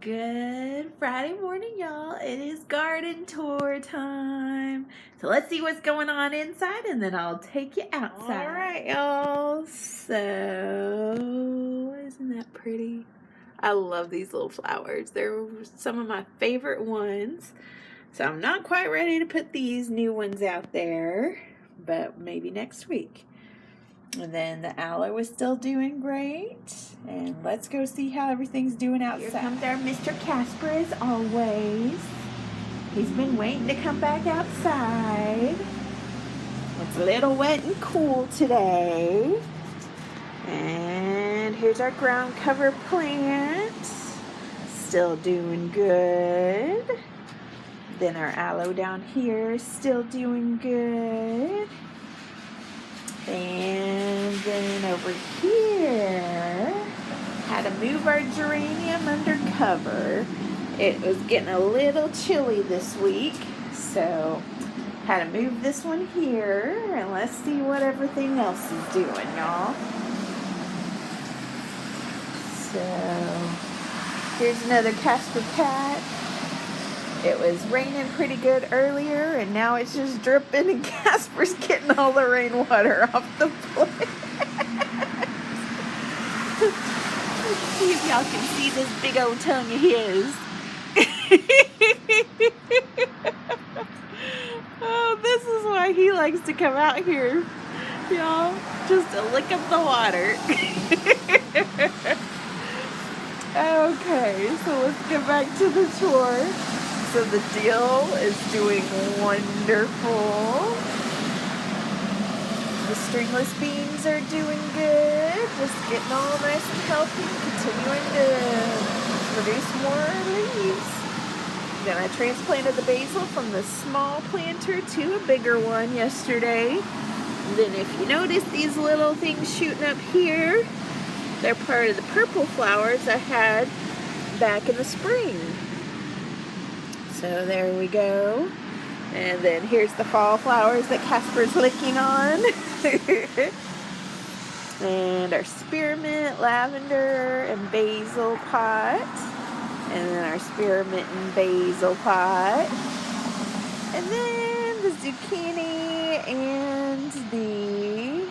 Good Friday morning, y'all. It is garden tour time. So let's see what's going on inside and then I'll take you outside. All right, y'all. So, isn't that pretty? I love these little flowers. They're some of my favorite ones. So I'm not quite ready to put these new ones out there, but maybe next week. And then the aloe is still doing great. And let's go see how everything's doing outside. Here comes our Mr. Casper as always. He's been waiting to come back outside. It's a little wet and cool today. And here's our ground cover plant. Still doing good. Then our aloe down here is still doing good. And then over here, had to move our geranium under cover. It was getting a little chilly this week, so had to move this one here, and let's see what everything else is doing, y'all. So, here's another Casper cat. It was raining pretty good earlier, and now it's just dripping, and Casper's getting all the rainwater off the plate. Let's see if y'all can see this big old tongue of his. Oh, this is why he likes to come out here, y'all, just to lick up the water. Okay, so let's get back to the tour. So the dill is doing wonderful. The stringless beans are doing good. Just getting all nice and healthy, continuing to produce more leaves. Then I transplanted the basil from the small planter to a bigger one yesterday. And then if you notice these little things shooting up here, they're part of the purple flowers I had back in the spring. So there we go. And then here's the fall flowers that Casper's licking on. And our spearmint, lavender, and basil pot. And then our spearmint and basil pot. And then the zucchini and the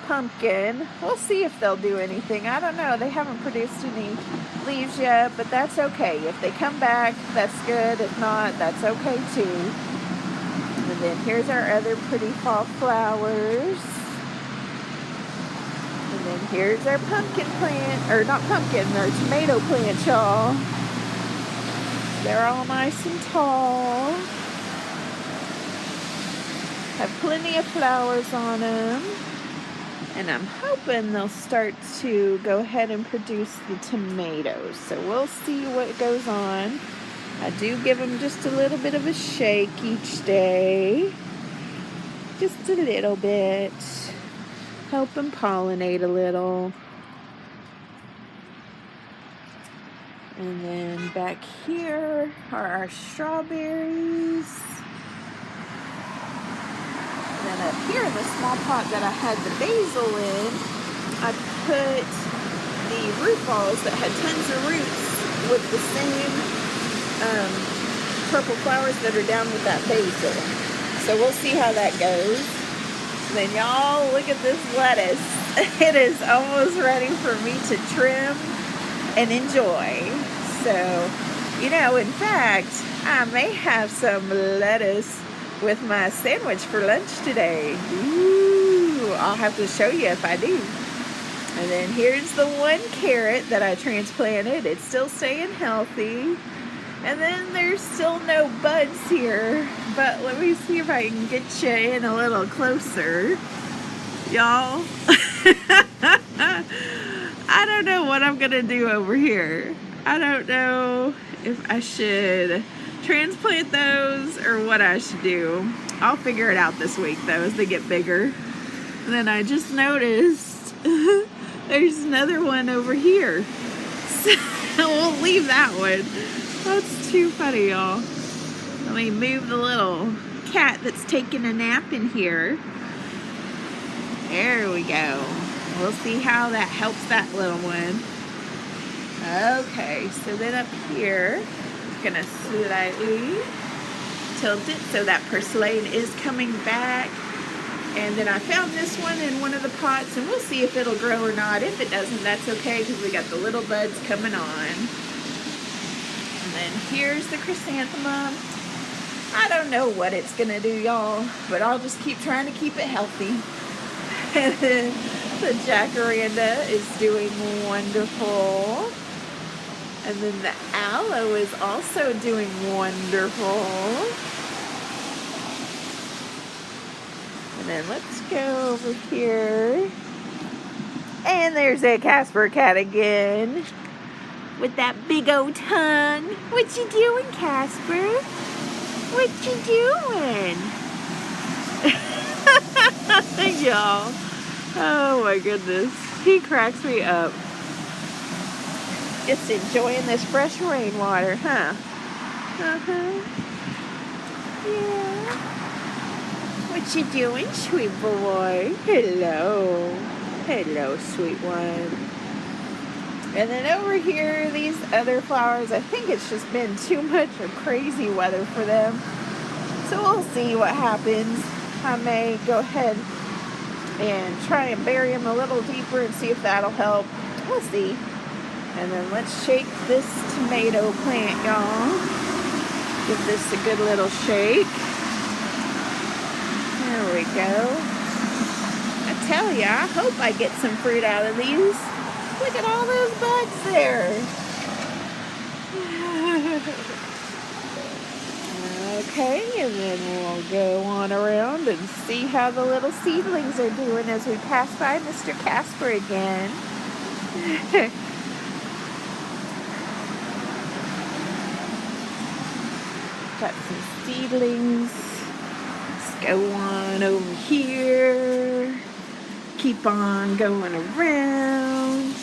pumpkin. We'll see if they'll do anything. I don't know. They haven't produced any leaves yet, but that's okay. If they come back, that's good. If not, that's okay too. And then here's our other pretty fall flowers. And then here's our pumpkin plant, or not pumpkin, our tomato plant, y'all. They're all nice and tall. Have plenty of flowers on them. And I'm hoping they'll start to go ahead and produce the tomatoes. So we'll see what goes on. I do give them just a little bit of a shake each day. Just a little bit. Help them pollinate a little. And then back here are our strawberries. And then up here in the small pot that I had the basil in, I put the root balls that had tons of roots with the same purple flowers that are down with that basil. So we'll see how that goes. And then y'all, look at this lettuce. It is almost ready for me to trim and enjoy. So, you know, in fact, I may have some lettuce with my sandwich for lunch today. Ooh, I'll have to show you if I do. And then here's the one carrot that I transplanted. It's still staying healthy. And then there's still no buds here. But let me see if I can get you in a little closer. Y'all. I don't know what I'm going to do over here. I don't know if I should transplant those or what I should do. I'll figure it out this week though as they get bigger. And then I just noticed there's another one over here. So we'll leave that one. That's too funny, y'all. Let me move the little cat that's taking a nap in here. There we go. We'll see how that helps that little one. Okay, so then up here, I'm gonna slightly tilt it so that purslane is coming back. And then I found this one in one of the pots, and we'll see if it'll grow or not. If it doesn't, that's okay, because we got the little buds coming on. And then here's the chrysanthemum. I don't know what it's gonna do, y'all, but I'll just keep trying to keep it healthy. And then the jacaranda is doing wonderful. And then the aloe is also doing wonderful. And then let's go over here. And there's that Casper cat again. With that big old tongue. What you doing, Casper? What you doing? Y'all. Oh my goodness. He cracks me up. Just enjoying this fresh rainwater, huh? Uh-huh. Yeah. What you doing, sweet boy? Hello. Hello, sweet one. And then over here, these other flowers, I think it's just been too much of crazy weather for them. So we'll see what happens. I may go ahead and try and bury them a little deeper and see if that'll help. We'll see. And then let's shake this tomato plant, y'all. Give this a good little shake. There we go. I tell ya, I hope I get some fruit out of these. Look at all those buds there. Okay, and then we'll go on around and see how the little seedlings are doing as we pass by Mr. Casper again. Got some seedlings. Let's go on over here. Keep on going around.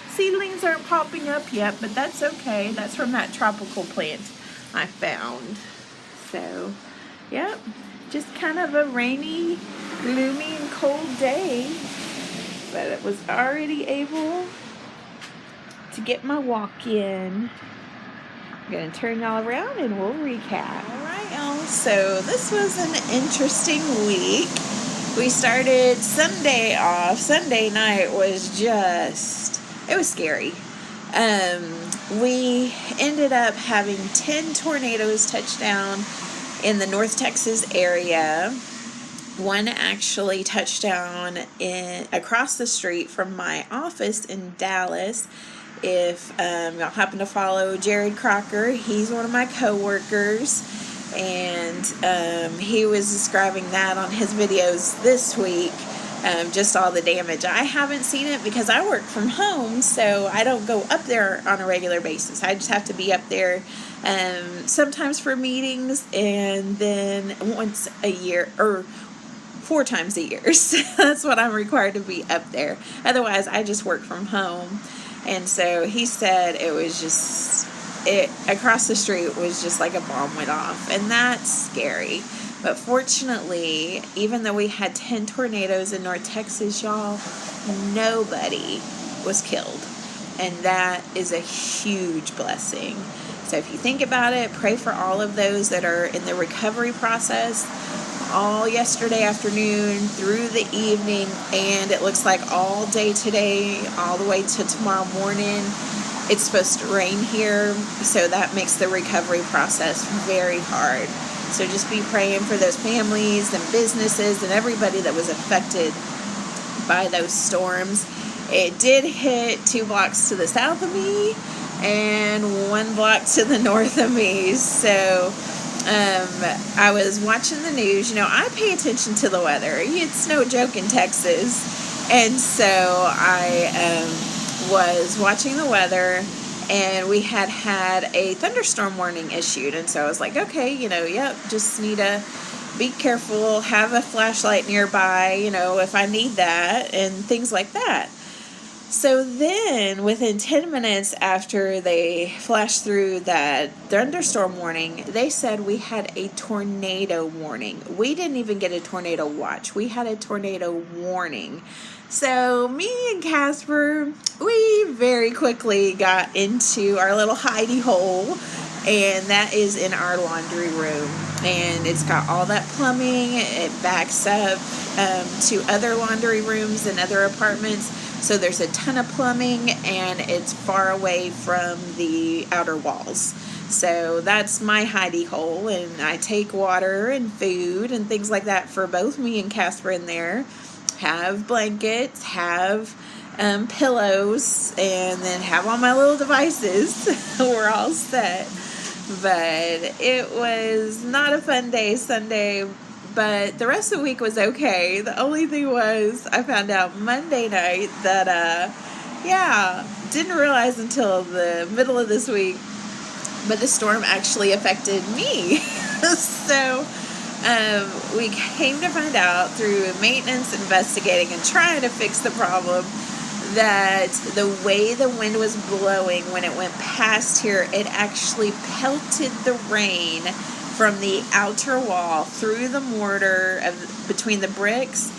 Seedlings aren't popping up yet, but that's okay. That's from that tropical plant I found. So, yep, just kind of a rainy, gloomy, and cold day. But it was already able to get my walk in. I'm going to turn y'all around and we'll recap. All right, y'all. So this was an interesting week. We started Sunday off. Sunday night was just, it was scary. We ended up having 10 tornadoes touch down in the North Texas area. One actually touched down across the street from my office in Dallas. If y'all happen to follow Jared Crocker, he's one of my co-workers, and he was describing that on his videos this week, just all the damage. I haven't seen it because I work from home, so I don't go up there on a regular basis. I just have to be up there sometimes for meetings, and then once a year, or 4 times a year. So that's what I'm required to be up there. Otherwise, I just work from home. And so he said it was just, across the street was just like a bomb went off. And that's scary. But fortunately, even though we had 10 tornadoes in North Texas, y'all, nobody was killed. And that is a huge blessing. So if you think about it, pray for all of those that are in the recovery process. All yesterday afternoon through the evening, and it looks like all day today, all the way to tomorrow morning. It's supposed to rain here, so that makes the recovery process very hard. So just be praying for those families and businesses and everybody that was affected by those storms. It did hit 2 blocks to the south of me and 1 block to the north of me. So I was watching the news. You know, I pay attention to the weather. It's no joke in Texas. And so I was watching the weather, and we had a thunderstorm warning issued. And so I was like, okay, yep, just need to be careful, have a flashlight nearby, if I need that, and things like that. So then, within 10 minutes after they flashed through that thunderstorm warning, they said we had a tornado warning. We didn't even get a tornado watch. We had a tornado warning. So me and Casper, we very quickly got into our little hidey hole, and that is in our laundry room. And it's got all that plumbing. It backs up to other laundry rooms and other apartments. So there's a ton of plumbing, and it's far away from the outer walls. So that's my hidey hole, and I take water and food and things like that for both me and Casper in there. Have blankets, have pillows, and then have all my little devices. We're all set. But it was not a fun day Sunday, but the rest of the week was okay. The only thing was I found out Monday night that, didn't realize until the middle of this week, but the storm actually affected me. So we came to find out through maintenance investigating and trying to fix the problem that the way the wind was blowing when it went past here, it actually pelted the rain from the outer wall through the mortar between the bricks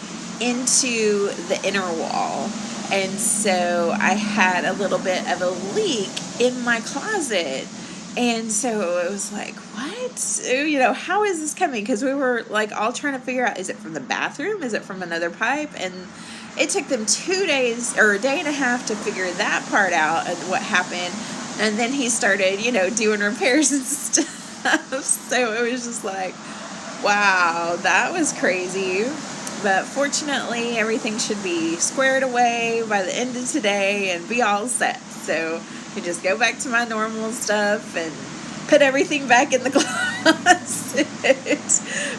into the inner wall. And so I had a little bit of a leak in my closet. And so it was like, what? How is this coming? Because we were like all trying to figure out, is it from the bathroom? Is it from another pipe? And it took them 2 days or a day and a half to figure that part out and what happened. And then he started, doing repairs and stuff. So it was just like, wow, that was crazy. But fortunately, everything should be squared away by the end of today and be all set. So I just go back to my normal stuff and put everything back in the closet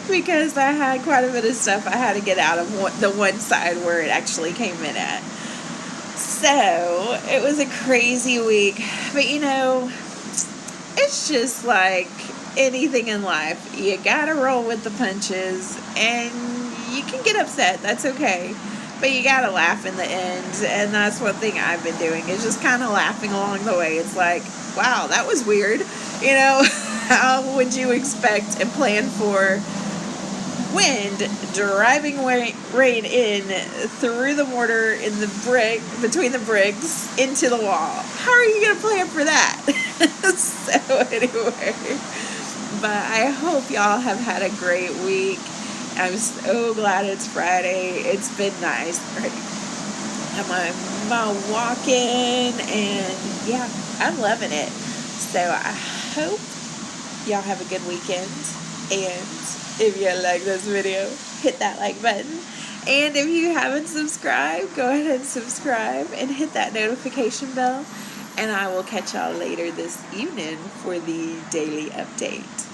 because I had quite a bit of stuff I had to get out of the one side where it actually came in at. So it was a crazy week, but it's just like anything in life. You gotta roll with the punches, and you can get upset. That's okay. But you gotta laugh in the end, and that's one thing I've been doing, is just kind of laughing along the way. It's like, wow, that was weird. How would you expect and plan for wind driving rain in through the mortar in the brick, between the bricks, into the wall? How are you gonna plan for that? So anyway, but I hope y'all have had a great week. I'm so glad it's Friday. It's been nice. I'm walking, and I'm loving it. So I hope y'all have a good weekend. And if you like this video, hit that like button. And if you haven't subscribed, go ahead and subscribe and hit that notification bell. And I will catch y'all later this evening for the daily update.